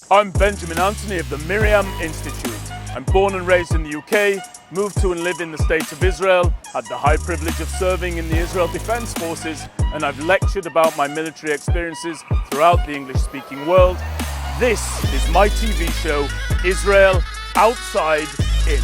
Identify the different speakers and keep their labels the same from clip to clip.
Speaker 1: I'm Benjamin Anthony of the Miriam Institute. I'm born and raised in the UK, moved to and live in the State of Israel, had the high privilege of serving in the Israel Defense Forces, and I've lectured about my military experiences throughout the English-speaking world. This is my TV show, Israel Outside In.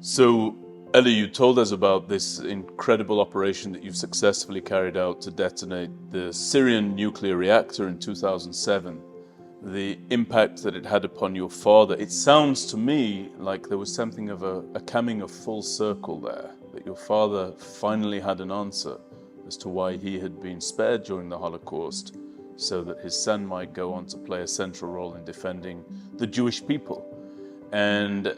Speaker 1: So, Eli, you told us about this incredible operation that you've successfully carried out to detonate the Syrian nuclear reactor in 2007, the impact that it had upon your father. It sounds to me like there was something of a coming of full circle there, that your father finally had an answer as to why he had been spared during the Holocaust, so that his son might go on to play a central role in defending the Jewish people. And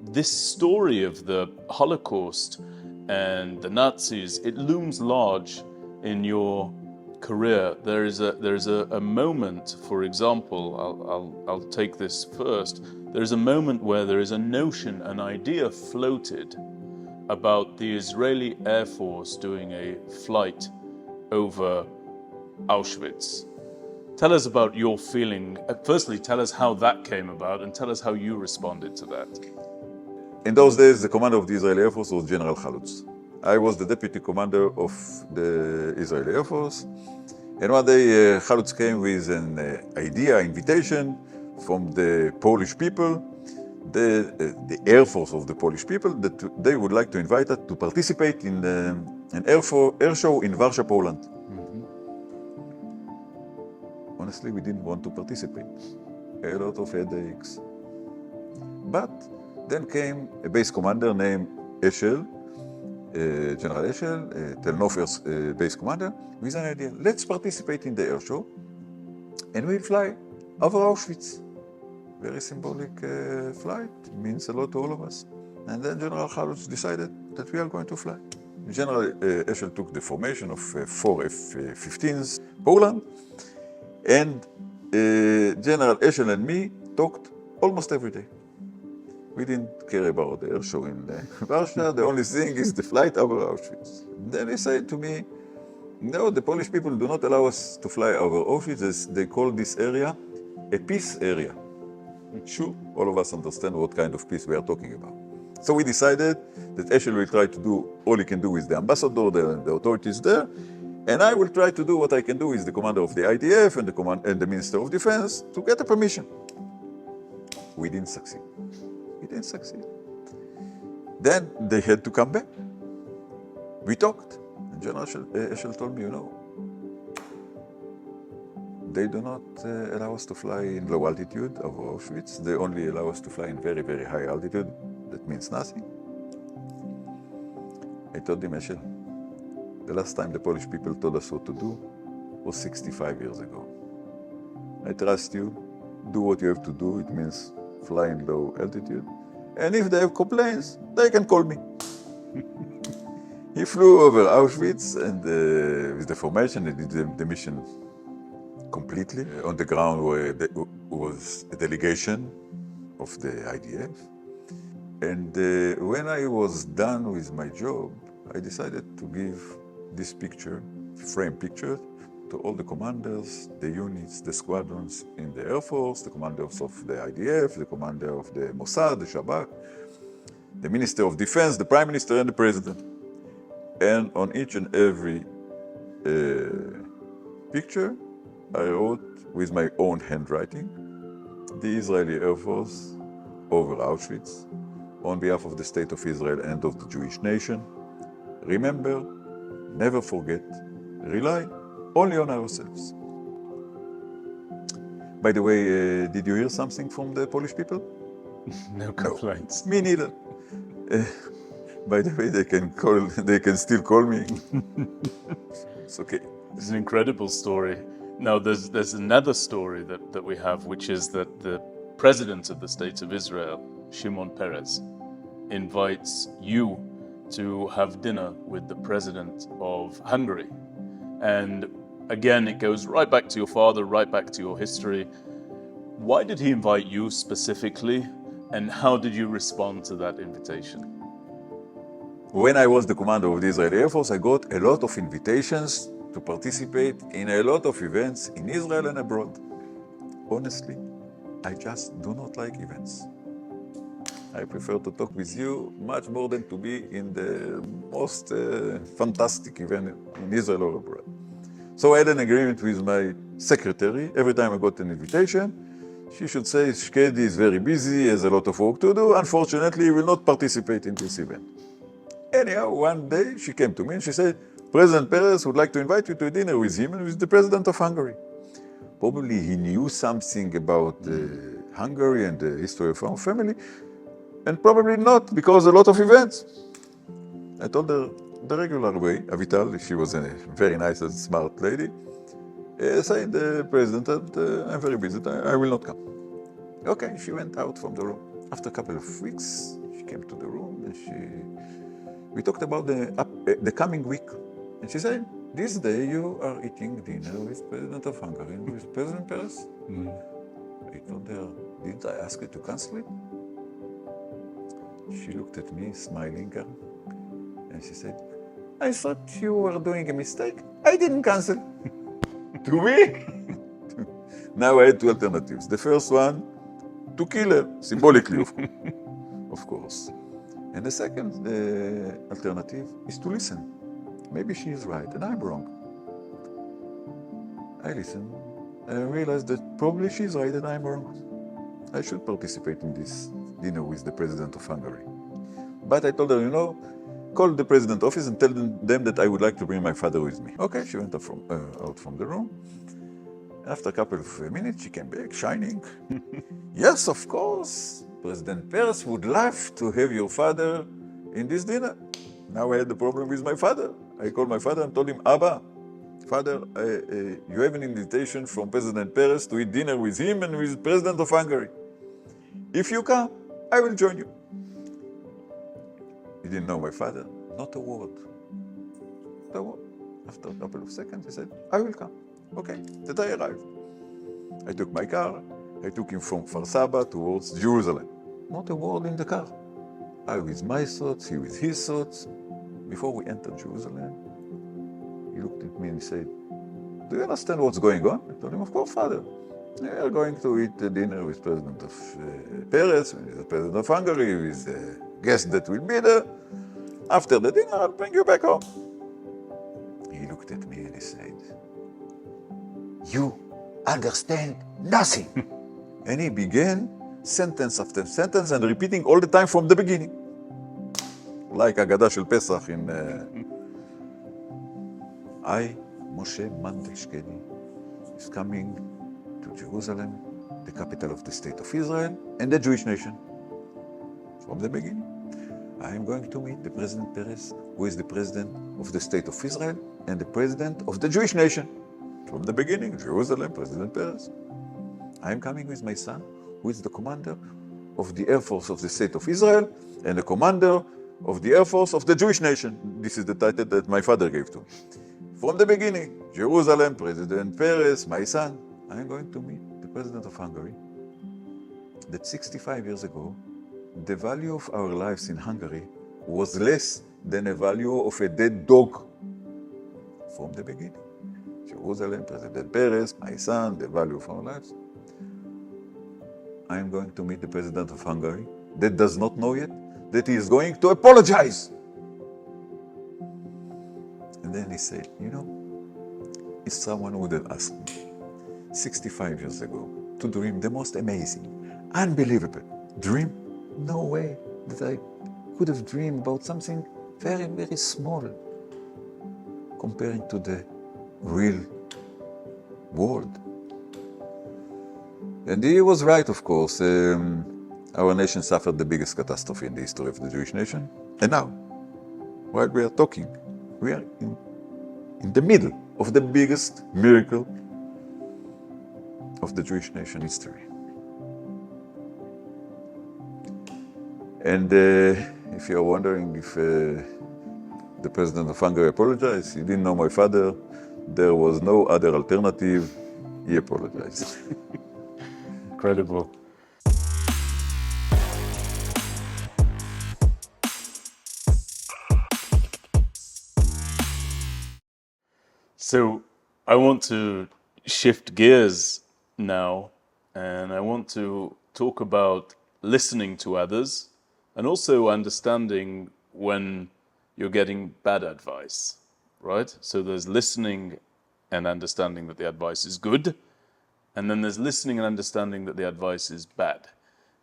Speaker 1: this story of the Holocaust and the Nazis, it looms large in your career. There is a moment, for example, I'll take this first. There is a moment where there is a notion, an idea floated about the Israeli Airforce doing a flight over Auschwitz. Tell us about your feeling. Firstly, tell us how that came about and tell us how you responded to that.
Speaker 2: In those days, the commander of the Israeli Air Force was General Chalutz. I was the deputy commander of the Israeli Air Force. And one day, Chalutz came with an invitation from the Polish people, the Air Force of the Polish people, that they would like to invite us to participate in an air show in Warsaw, Poland. Mm-hmm. Honestly, we didn't want to participate. A lot of headaches. But then came a base commander named Eshel, General Eshel, Tel Nofer's base commander, with an idea. Let's participate in the air show, and we'll fly over Auschwitz. Very symbolic flight, means a lot to all of us. And then General Chalutz decided that we are going to fly. General Eshel took the formation of 4 F-15s, Poland, and General Eshel and me talked almost every day. We didn't care about the air show in Warsaw. The only thing is the flight over Auschwitz. Then he said to me, no, the Polish people do not allow us to fly over Auschwitz. They call this area a peace area. Sure, all of us understand what kind of peace we are talking about. So we decided that Eshel will try to do all he can do with the ambassador, the authorities there, and I will try to do what I can do with the commander of the IDF and the Minister of Defense to get a permission. We didn't succeed. We didn't succeed. Then they had to come back. We talked. And General Eshel told me, they do not allow us to fly in low altitude over Auschwitz. They only allow us to fly in very, very high altitude. That means nothing. I told him, Eshel, the last time the Polish people told us what to do was 65 years ago. I trust you. Do what you have to do. It means fly in low altitude. And if they have complaints, they can call me. He flew over Auschwitz and with the formation, he did the mission completely. On the ground where there was a delegation of the IDF. And when I was done with my job, I decided to give this picture, frame picture, to all the commanders, the units, the squadrons in the Air Force, the commanders of the IDF, the commander of the Mossad, the Shabak, the Minister of Defense, the Prime Minister, and the President. And on each and every picture, I wrote with my own handwriting, the Israeli Air Force over Auschwitz, on behalf of the State of Israel and of the Jewish nation. Remember, never forget, rely only on ourselves. By the way, did you hear something from the Polish people?
Speaker 1: No complaints.
Speaker 2: No, me neither. By the way, they can still call me. It's okay.
Speaker 1: It's an incredible story. Now, there's another story that we have, which is that the President of the State of Israel, Shimon Peres, invites you to have dinner with the president of Hungary. And again, it goes right back to your father, right back to your history. Why did he invite you specifically, and how did you respond to that invitation?
Speaker 2: When I was the commander of the Israeli Airforce, I got a lot of invitations to participate in a lot of events in Israel and abroad. Honestly, I just do not like events. I prefer to talk with you much more than to be in the most fantastic event in Israel or abroad. So I had an agreement with my secretary. Every time I got an invitation, she should say, Shkedi is very busy, has a lot of work to do. Unfortunately, he will not participate in this event. Anyhow, one day she came to me and she said, President Peres would like to invite you to a dinner with him and with the president of Hungary. Probably he knew something about Hungary and the history of our family, and probably not, because a lot of events. I told her the regular way, Avital, she was a very nice and smart lady, saying the president that I'm very busy, I will not come. Okay, she went out from the room. After a couple of weeks, she came to the room and we talked about the coming week. And she said, this day you are eating dinner with President of Hungary and with President Peres. I told her, didn't I ask you to cancel it? She looked at me, smiling, and she said, I thought you were doing a mistake. I didn't cancel. To me? Now I had two alternatives. The first one, to kill her, symbolically, of course. And the second alternative is to listen. Maybe she is right and I'm wrong. I listened and I realized that probably she's right and I'm wrong. I should participate in this dinner with the president of Hungary. But I told her, call the president's office and tell them that I would like to bring my father with me. Okay, she went out from the room. After a couple of minutes, she came back, shining. Yes, of course. President Peres would love to have your father in this dinner. Now I had the problem with my father. I called my father and told him, Abba, Father, you have an invitation from President Peres to eat dinner with him and with the President of Hungary. If you come, I will join you. He didn't know my father, not a word. Not a word. After a couple of seconds, he said, I will come. Okay, the day arrived. I took my car, I took him from Kfar Saba towards Jerusalem. Not a word in the car. I with my thoughts, he with his thoughts. Before we entered Jerusalem, he looked at me and he said, do you understand what's going on? I told him, of course, Father. We are going to eat dinner with President of Peres, with the President of Hungary, with the guests that will be there. After the dinner, I'll bring you back home. He looked at me and he said, you understand nothing. And he began sentence after sentence and repeating all the time from the beginning. Like Agada shel Pesach in... I, Moshe Mandel Shkedi, is coming to Jerusalem, the capital of the state of Israel and the Jewish nation. From the beginning, I am going to meet the President Peres, who is the president of the state of Israel and the president of the Jewish nation. From the beginning, Jerusalem, President Peres. I am coming with my son, who is the commander of the Air Force of the state of Israel and the commander of the Air Force of the Jewish nation. This is the title that my father gave to me. From the beginning, Jerusalem, President Peres, my son. I am going to meet the president of Hungary. That 65 years ago, the value of our lives in Hungary was less than the value of a dead dog. From the beginning, Jerusalem, President Peres, my son, the value of our lives. I am going to meet the president of Hungary that does not know yet that he is going to apologize. And then he said, if someone would have asked me 65 years ago to dream the most amazing, unbelievable dream, no way that I could have dreamed about something very, very small comparing to the real world. And he was right, of course. Our nation suffered the biggest catastrophe in the history of the Jewish nation. And now, while we are talking, we are in the middle of the biggest miracle of the Jewish nation history. And if if you're wondering if the president of Hungary apologized, he didn't know my father. There was no other alternative. He apologized.
Speaker 1: Incredible. So I want to shift gears now, and I want to talk about listening to others and also understanding when you're getting bad advice, right? So there's listening and understanding that the advice is good, and then there's listening and understanding that the advice is bad.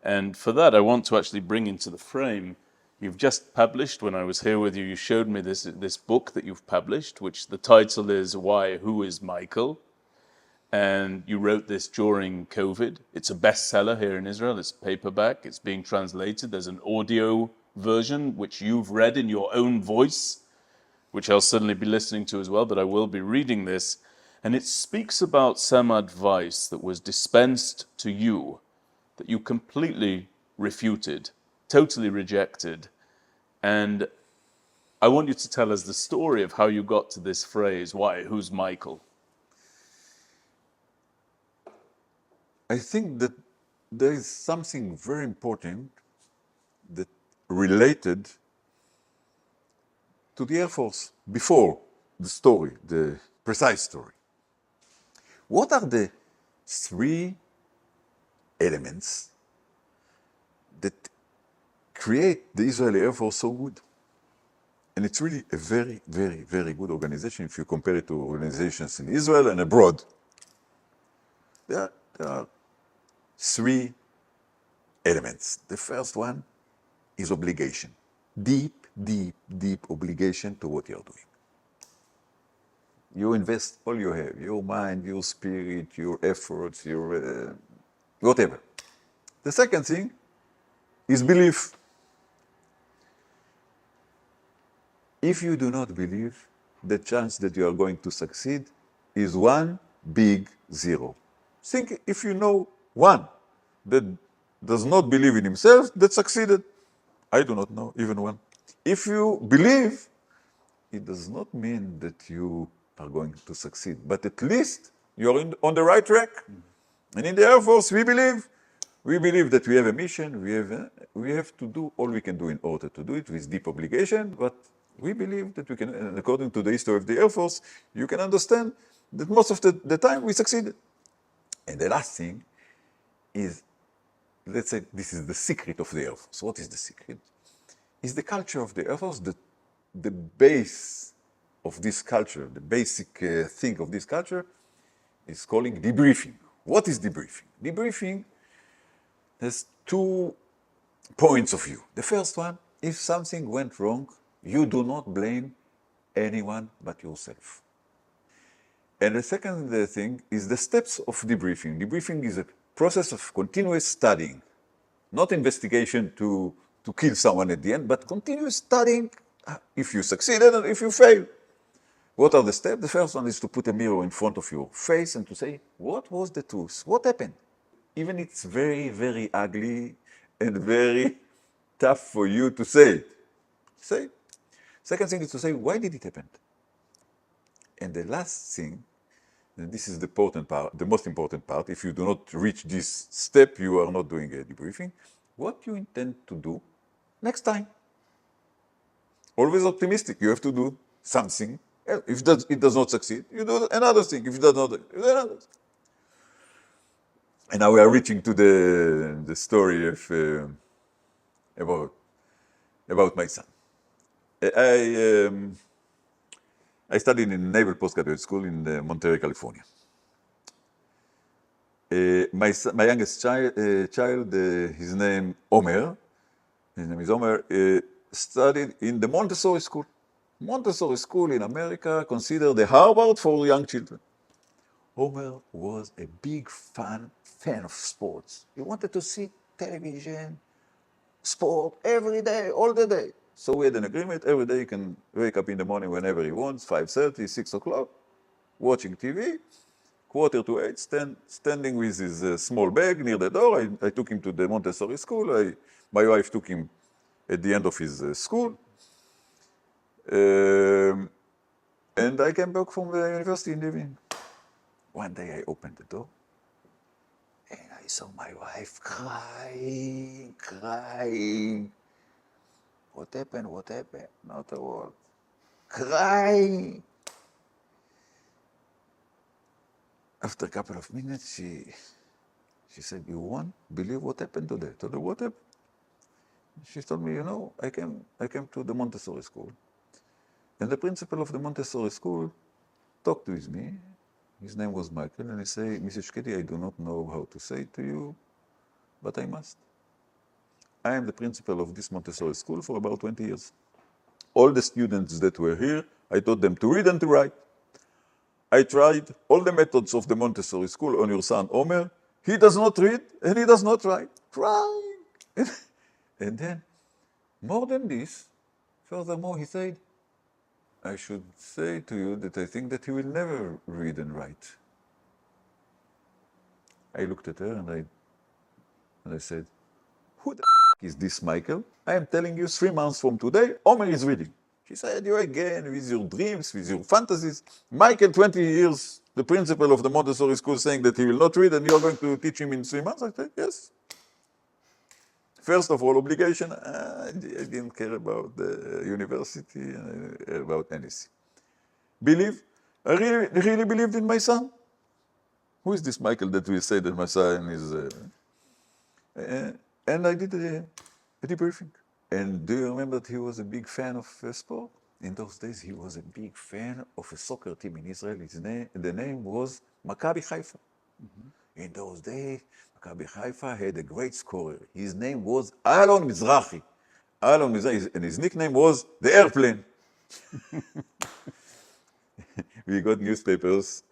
Speaker 1: And for that, I want to actually bring into the frame, you've just published, when I was here with you, you showed me this book that you've published, which the title is Why, Who is Michael? And you wrote this during COVID. It's a bestseller here in Israel. It's paperback. It's being translated. There's an audio version, which you've read in your own voice, which I'll certainly be listening to as well, but I will be reading this. And it speaks about some advice that was dispensed to you that you completely refuted, totally rejected. And I want you to tell us the story of how you got to this phrase, why, who's Michael?
Speaker 2: I think that there is something very important that related to the Air Force before the story, the precise story. What are the three elements that create the Israeli Air Force so good? And it's really a very, very, very good organization if you compare it to organizations in Israel and abroad. There are three elements. The first one is obligation. Deep, deep, deep obligation to what you're doing. You invest all you have, your mind, your spirit, your efforts, your whatever. The second thing is belief. If you do not believe, the chance that you are going to succeed is 1 big 0. Think if you know one that does not believe in himself that succeeded. I do not know even one. If you believe, it does not mean that you are going to succeed, but at least you're on the right track. And in the Air Force, we believe that we have a mission, we have to do all we can do in order to do it with deep obligation, but we believe that we can, and according to the history of the Air Force, you can understand that most of the time we succeeded. And the last thing is, let's say this is the secret of the Air Force. What is the secret? Is the culture of the Air Force, the base of this culture, the basic thing of this culture is calling debriefing. What is debriefing? Debriefing has 2 points of view. The first one, if something went wrong, you do not blame anyone but yourself. And the second thing is the steps of debriefing. Debriefing is a process of continuous studying, not investigation to kill someone at the end, but continuous studying if you succeeded and if you failed. What are the steps? The first one is to put a mirror in front of your face and to say, what was the truth? What happened? Even it's very, very ugly and very tough for you to say it. Say it. Second thing is to say, why did it happen? And the last thing, and this is the important part, the most important part, if you do not reach this step, you are not doing a debriefing, what you intend to do next time. Always optimistic. You have to do something. If it does not succeed, you do another thing. If it does not, you do another thing. And now we are reaching to the story of about my son. I studied in Naval Postgraduate School in Monterey, California. My youngest child, his name is Omer, studied in the Montessori school. Montessori school in America, considered the Harvard for young children. Omer was a big fan of sports. He wanted to see television, sport every day, all the day. So we had an agreement, every day he can wake up in the morning whenever he wants, 5:30, 6 o'clock, watching TV, 7:45, standing with his small bag near the door. I took him to the Montessori school. My wife took him at the end of his school. And I came back from the university in the evening. One day I opened the door and I saw my wife crying. What happened? Not a word. Crying. After a couple of minutes, she said, "You won't believe what happened today." I told her, "What happened?" She told me, I came to the Montessori school. And the principal of the Montessori school talked with me. His name was Michael, and he said, "Mrs. Shkedi, I do not know how to say it to you, but I must. I am the principal of this Montessori school for about 20 years. All the students that were here, I taught them to read and to write. I tried all the methods of the Montessori school on your son, Omer. He does not read and he does not write." Crying. And then, more than this, furthermore, he said, "I should say to you that I think that he will never read and write." I looked at her and I said, "Who the is this Michael? I am telling you 3 months from today, Omer is reading." She said, "You again with your dreams, with your fantasies. Michael, 20 years, the principal of the Montessori school, saying that he will not read and you're going to teach him in 3 months?" I said, "Yes." First of all, obligation. I didn't care about the university, about anything. Believe? I really believed in my son. Who is this Michael that will say that my son is... and I did a debriefing. And do you remember that he was a big fan of sport? In those days, he was a big fan of a soccer team in Israel. The name was Maccabi Haifa. Mm-hmm. In those days, Maccabi Haifa had a great scorer. His name was Alon Mizrahi. And his nickname was the Airplane. We got newspapers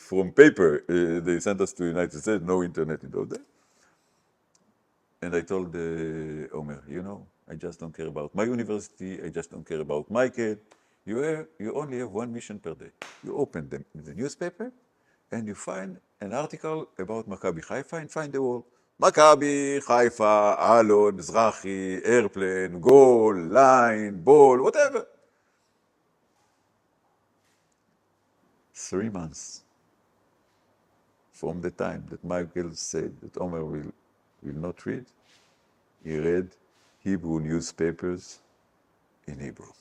Speaker 2: from paper. They sent us to the United States, no internet in those days. And I told Omer, I just don't care about my university. I just don't care about Michael. You only have one mission per day. You open the newspaper and you find an article about Maccabi Haifa and find the word Maccabi Haifa, Alon, Mizrahi, Airplane, goal, line, ball, whatever. 3 months from the time that Michael said that Omer will not read, he read Hebrew newspapers in Hebrew.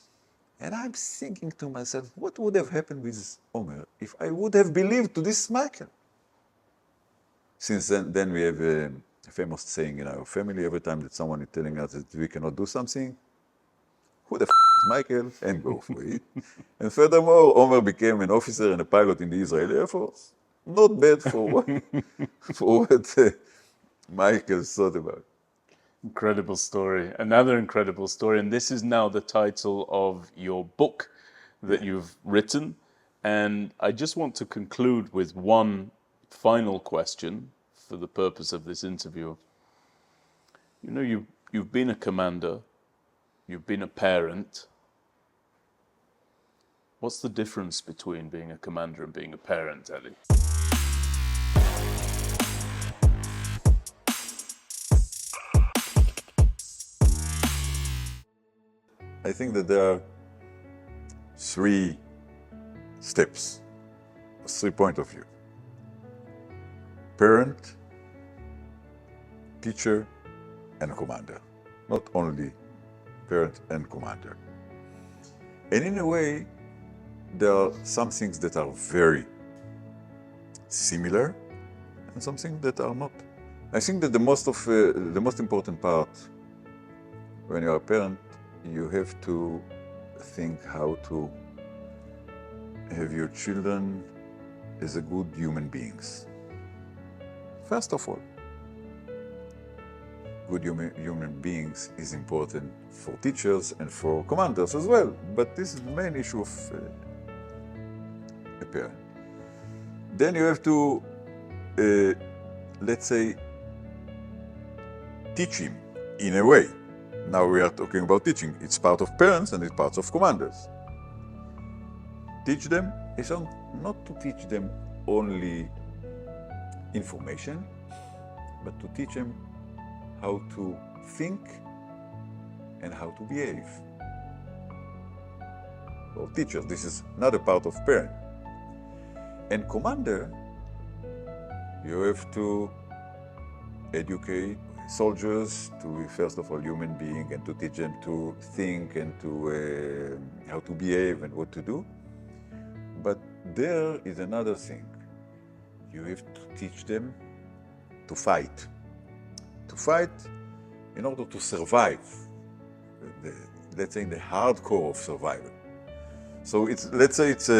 Speaker 2: And I'm thinking to myself, what would have happened with Omer if I would have believed to this Michael? Since then we have a famous saying in our family, every time that someone is telling us that we cannot do something, who the is Michael? And go for it. And furthermore, Omer became an officer and a pilot in the Israeli Airforce. Not bad for what Michael thought about.
Speaker 1: Incredible story. Another incredible story. And this is now the title of your book that you've written. And I just want to conclude with one final question for the purpose of this interview. You've been a commander, you've been a parent. What's the difference between being a commander and being a parent, Eli?
Speaker 2: I think that there are 3 steps, 3 points of view. Parent, teacher, and commander. Not only parent and commander. And in a way, there are some things that are very similar and some things that are not. I think that the most important part when you are a parent, you have to think how to have your children as a good human beings. First of all, good human beings is important for teachers and for commanders as well, but this is the main issue of a parent. Then you have to, let's say, teach him in a way. Now we are talking about teaching. It's part of parents and it's part of commanders. Teach them is not to teach them only information, but to teach them how to think and how to behave. Or teachers, this is not a part of parent. And commander, you have to educate soldiers to be, first of all, human being, and to teach them to think and to how to behave and what to do. But there is another thing. You have to teach them to fight. To fight in order to survive. Let's say the hardcore of survival. So let's say it's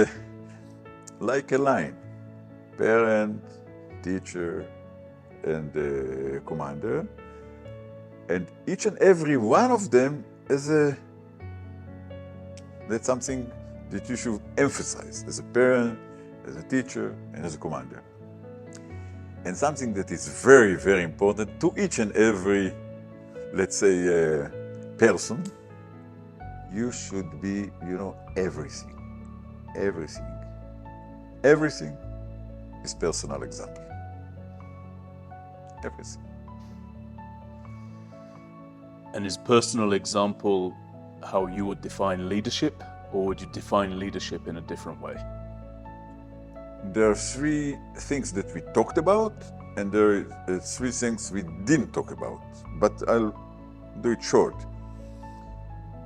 Speaker 2: like a line. Parent, teacher, and commander. And each and every one of them is that's something that you should emphasize as a parent, as a teacher, and as a commander. And something that is very, very important to each and every, let's say, person, you should be, everything. Everything. Everything is personal example. Everything.
Speaker 1: And is personal example how you would define leadership, or would you define leadership in a different way?
Speaker 2: There are three things that we talked about, and there are three things we didn't talk about, but I'll do it short.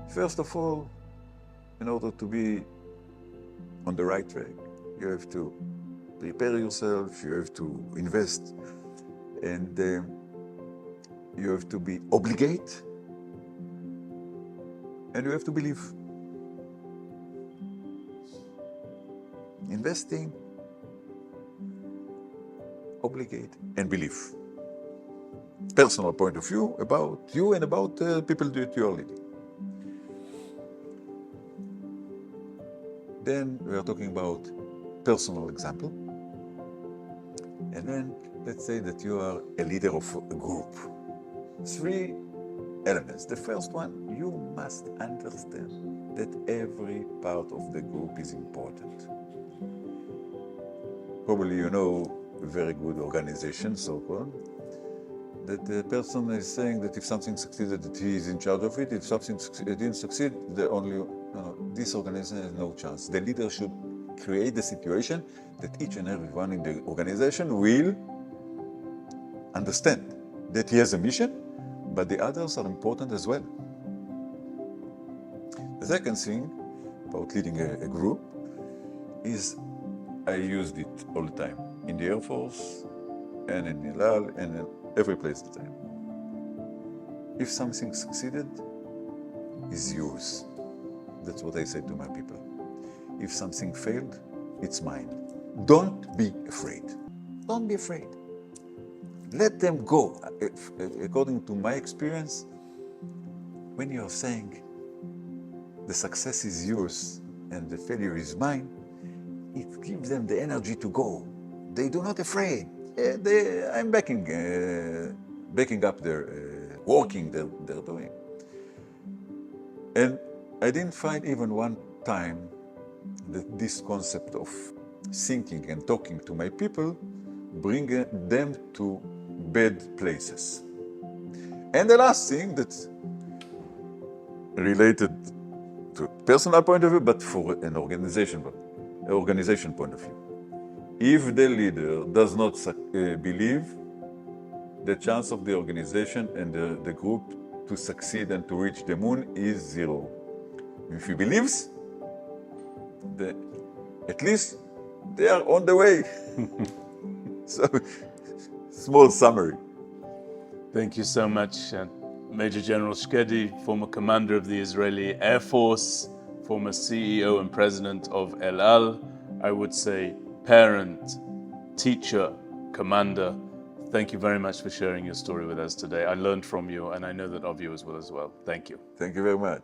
Speaker 2: First of all, in order to be on the right track, you have to prepare yourself, you have to invest, and you have to be obligate, and you have to believe. Investing, obligate, and believe. Personal point of view about you and about people that you are leading. Then we are talking about personal example. And then let's say that you are a leader of a group. Three elements. The first one, you must understand that every part of the group is important. Probably you know a very good organization, so-called, that the person is saying that if something succeeded, that he is in charge of it. If something didn't succeed, this organization has no chance. The leader should create the situation that each and every one in the organization will understand that he has a mission, but the others are important as well. The second thing about leading a group is, I used it all the time in the Air Force and in El Al and in every place that I am. If something succeeded, it's yours. That's what I say to my people. If something failed, it's mine. Don't be afraid. Don't be afraid. Let them go. According to my experience, when you're saying the success is yours and the failure is mine, it gives them the energy to go. They do not afraid. I'm backing up their working they're doing. And I didn't find even one time that this concept of thinking and talking to my people bring them to bad places. And the last thing that's related to personal point of view, but for an organization point of view. If the leader does not believe, the chance of the organization and the group to succeed and to reach the moon is zero. If he believes, at least they are on the way. So, small summary.
Speaker 1: Thank you so much, Major General Shkedi, former commander of the Israeli Airforce, former CEO and president of El Al. I would say parent, teacher, commander. Thank you very much for sharing your story with us today. I learned from you, and I know that our viewers will as well. Thank you.
Speaker 2: Thank you very much.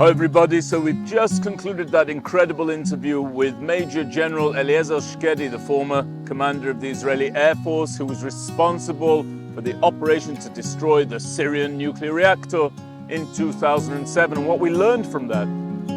Speaker 1: Hi everybody, so we've just concluded that incredible interview with Major General Eli Shkedi, the former commander of the Israeli Air Force, who was responsible for the operation to destroy the Syrian nuclear reactor in 2007. And what we learned from that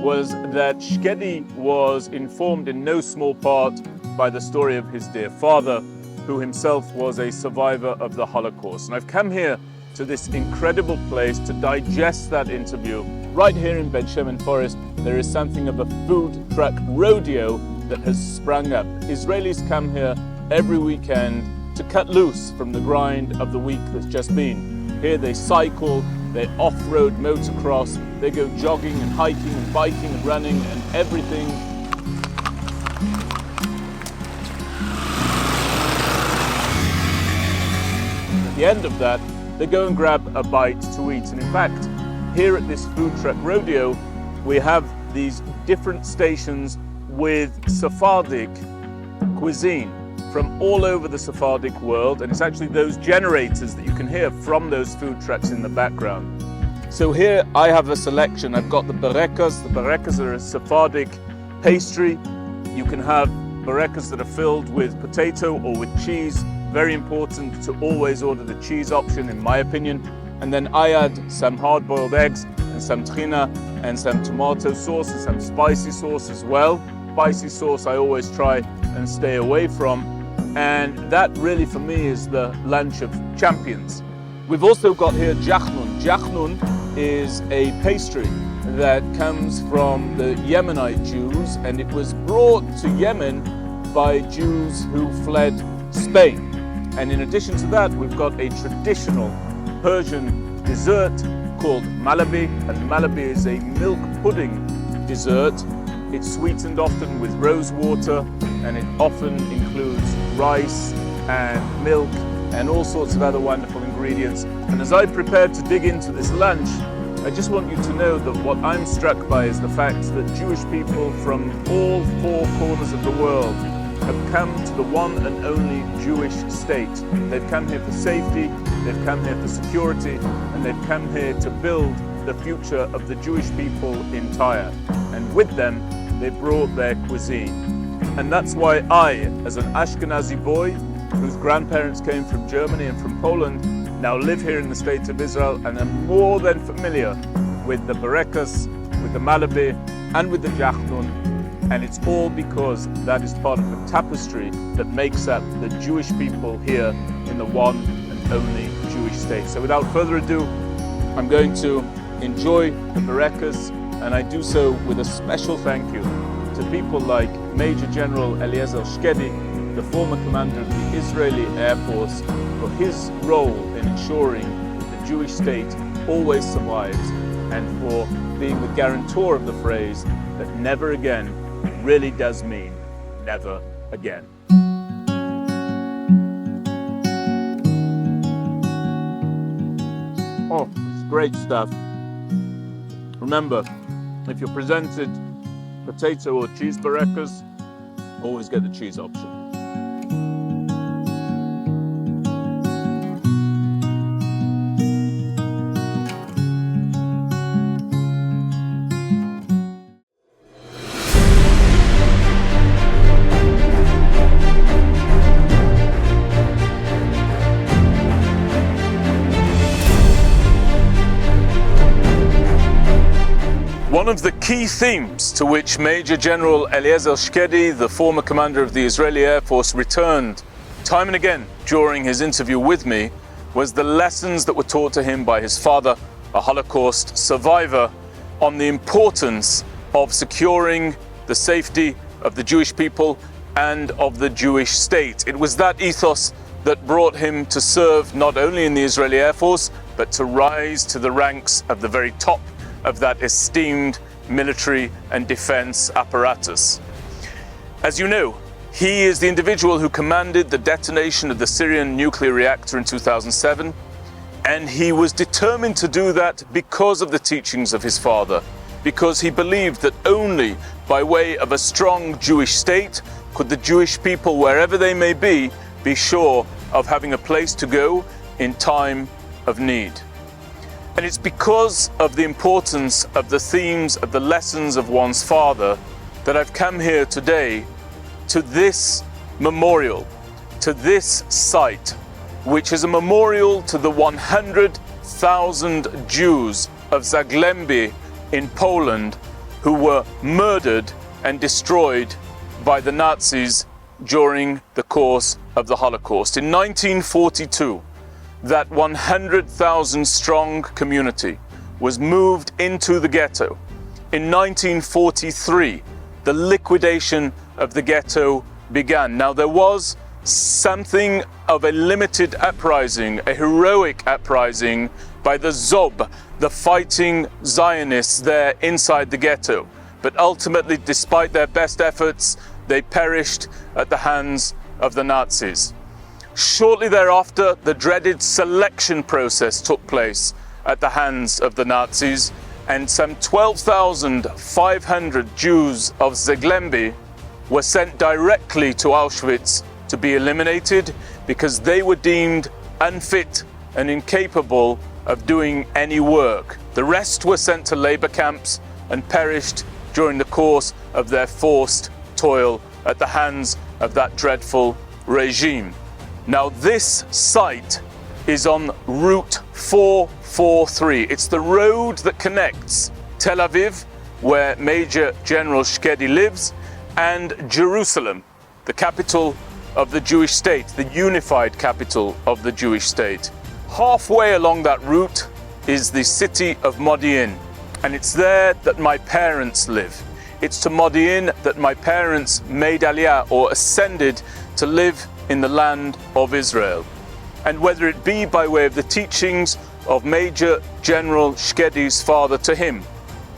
Speaker 1: was that Shkedi was informed in no small part by the story of his dear father, who himself was a survivor of the Holocaust. And I've come here to this incredible place to digest that interview. Right here in Ben-Shemen forest, there is something of a food truck rodeo that has sprung up. Israelis come here every weekend to cut loose from the grind of the week that's just been. Here they cycle, they off-road motocross, they go jogging and hiking and biking and running and everything. At the end of that, they go and grab a bite to eat. And in fact, here at this food truck rodeo, we have these different stations with Sephardic cuisine from all over the Sephardic world. And it's actually those generators that you can hear from those food trucks in the background. So here I have a selection. I've got the barekas. The barekas are a Sephardic pastry. You can have barekas that are filled with potato or with cheese. Very important to always order the cheese option, in my opinion. And then I add some hard-boiled eggs and some tahina and some tomato sauce and some spicy sauce as well. Spicy sauce I always try and stay away from. And that really for me is the lunch of champions. We've also got here jachnun. Jachnun is a pastry that comes from the Yemenite Jews, and it was brought to Yemen by Jews who fled Spain. And in addition to that, we've got a traditional Persian dessert called malabi, and malabi is a milk pudding dessert. It's sweetened often with rose water, and it often includes rice and milk and all sorts of other wonderful ingredients. And as I prepared to dig into this lunch, I just want you to know that what I'm struck by is the fact that Jewish people from all four corners of the world have come to the one and only Jewish state. They've come here for safety, they've come here for security, and they've come here to build the future of the Jewish people in Tyre. And with them, they brought their cuisine. And that's why I, as an Ashkenazi boy, whose grandparents came from Germany and from Poland, now live here in the state of Israel and am more than familiar with the barekas, with the malabi, and with the jachnun. And it's all because that is part of the tapestry that makes up the Jewish people here in the one and only Jewish state. So without further ado, I'm going to enjoy the barekas, and I do so with a special thank you to people like Major General Eli Shkedi, the former commander of the Israeli Air Force, for his role in ensuring the Jewish state always survives, and for being the guarantor of the phrase that never again really does mean never again. Oh, it's great stuff. Remember, if you're presented potato or cheese barekas, always get the cheese option. One of the key themes to which Major General Eli Shkedi, the former commander of the Israeli Air Force, returned time and again during his interview with me was the lessons that were taught to him by his father, a Holocaust survivor, on the importance of securing the safety of the Jewish people and of the Jewish state. It was that ethos that brought him to serve not only in the Israeli Air Force, but to rise to the ranks of the very top of that esteemed military and defense apparatus. As you know, he is the individual who commanded the detonation of the Syrian nuclear reactor in 2007, and he was determined to do that because of the teachings of his father, because he believed that only by way of a strong Jewish state could the Jewish people, wherever they may be sure of having a place to go in time of need. And it's because of the importance of the themes of the lessons of one's father that I've come here today to this memorial, to this site, which is a memorial to the 100,000 Jews of Zagłębie in Poland who were murdered and destroyed by the Nazis during the course of the Holocaust. In 1942, that 100,000 strong community was moved into the ghetto. In 1943, the liquidation of the ghetto began. Now, there was something of a limited uprising, a heroic uprising by the Zob, the fighting Zionists there inside the ghetto. But ultimately, despite their best efforts, they perished at the hands of the Nazis. Shortly thereafter, the dreaded selection process took place at the hands of the Nazis, and some 12,500 Jews of Zagłębie were sent directly to Auschwitz to be eliminated because they were deemed unfit and incapable of doing any work. The rest were sent to labor camps and perished during the course of their forced toil at the hands of that dreadful regime. Now, this site is on Route 443. It's the road that connects Tel Aviv, where Major General Shkedi lives, and Jerusalem, the capital of the Jewish state, the unified capital of the Jewish state. Halfway along that route is the city of Modi'in, and it's there that my parents live. It's to Modi'in that my parents made Aliyah, or ascended to live in the land of Israel. And whether it be by way of the teachings of Major General Shkedi's father to him,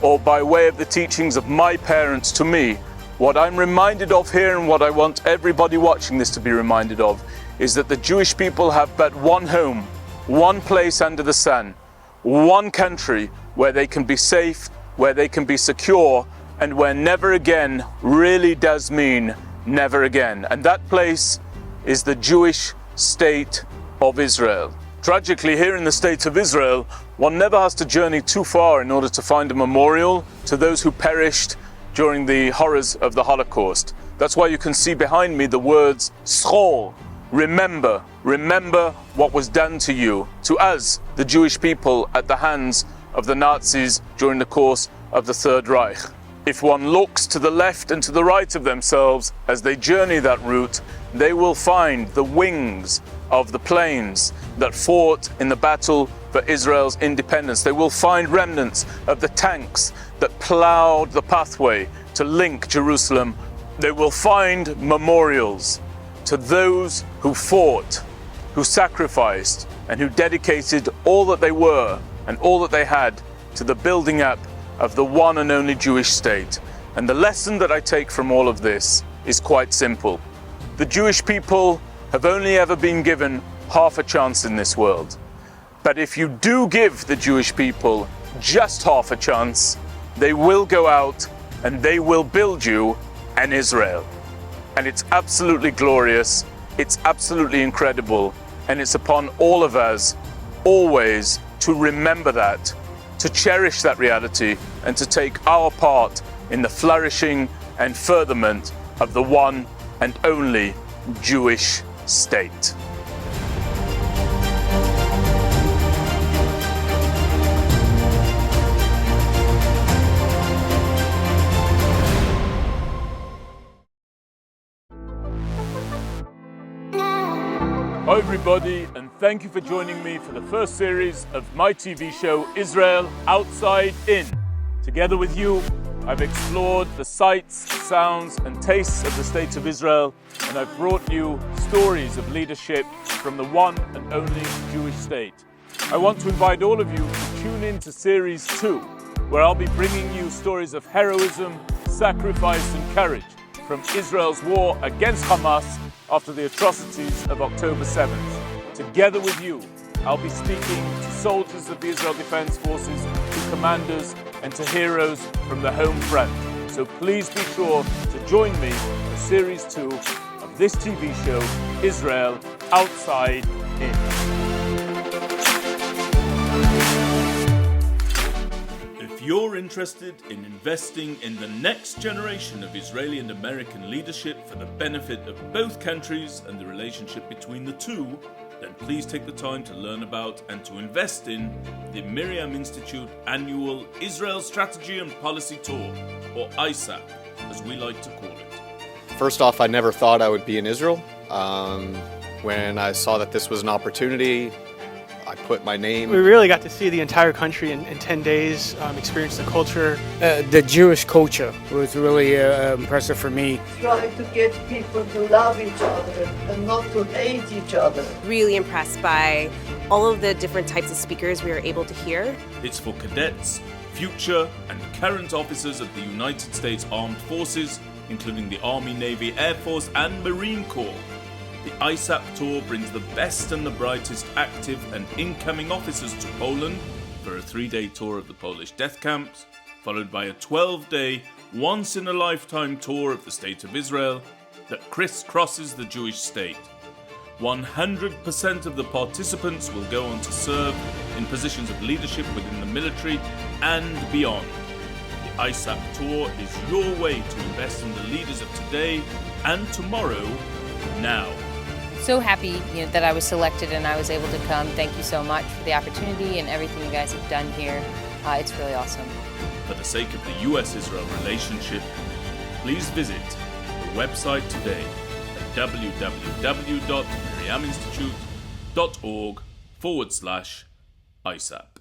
Speaker 1: or by way of the teachings of my parents to me, what I'm reminded of here, and what I want everybody watching this to be reminded of, is that the Jewish people have but one home, one place under the sun, one country where they can be safe, where they can be secure, and where never again really does mean never again. And that place is the Jewish state of Israel. Tragically, here in the state of Israel, one never has to journey too far in order to find a memorial to those who perished during the horrors of the Holocaust. That's why you can see behind me the words Schol, remember, remember what was done to you, to us, the Jewish people, at the hands of the Nazis during the course of the Third Reich. If one looks to the left and to the right of themselves as they journey that route, they will find the wings of the planes that fought in the battle for Israel's independence. They will find remnants of the tanks that plowed the pathway to link Jerusalem. They will find memorials to those who fought, who sacrificed, and who dedicated all that they were and all that they had to the building up of the one and only Jewish state. And the lesson that I take from all of this is quite simple. The Jewish people have only ever been given half a chance in this world. But if you do give the Jewish people just half a chance, they will go out and they will build you an Israel. And it's absolutely glorious, it's absolutely incredible, and it's upon all of us always to remember that, to cherish that reality, and to take our part in the flourishing and furtherment of the one and only Jewish state. Hi everybody, and thank you for joining me for the first series of my TV show, Israel Outside In. Together with you, I've explored the sights, sounds and tastes of the State of Israel, and I've brought you stories of leadership from the one and only Jewish state. I want to invite all of you to tune in to Series 2, where I'll be bringing you stories of heroism, sacrifice and courage from Israel's war against Hamas after the atrocities of October 7th. Together with you, I'll be speaking to soldiers of the Israel Defense Forces, to commanders and to heroes from the home front. So please be sure to join me for Series 2 of this TV show, Israel Outside In. you're interested in investing in the next generation of Israeli and American leadership for the benefit of both countries and the relationship between the two, then please take the time to learn about and to invest in the Miriam Institute annual Israel Strategy and Policy Tour, or ISAP, as we like to call it.
Speaker 3: First off, I never thought I would be in Israel. When I saw that this was an opportunity, I put my name.
Speaker 4: We really got to see the entire country in 10 days, experience the culture.
Speaker 5: The Jewish culture was really impressive for me.
Speaker 6: Try to get people to love each other and not to hate each other.
Speaker 7: Really impressed by all of the different types of speakers we were able to hear.
Speaker 1: It's for cadets, future and current officers of the United States Armed Forces, including the Army, Navy, Air Force and Marine Corps. The ISAP tour brings the best and the brightest active and incoming officers to Poland for a 3-day tour of the Polish death camps, followed by a 12-day, once-in-a-lifetime tour of the State of Israel that crisscrosses the Jewish state. 100% of the participants will go on to serve in positions of leadership within the military and beyond. The ISAP tour is your way to invest in the leaders of today and tomorrow, now.
Speaker 8: So happy that I was selected and I was able to come. Thank you so much for the opportunity and everything you guys have done here. It's really awesome.
Speaker 1: For the sake of the US-Israel relationship, please visit the website today at www.miriaminstitute.org/ISAP.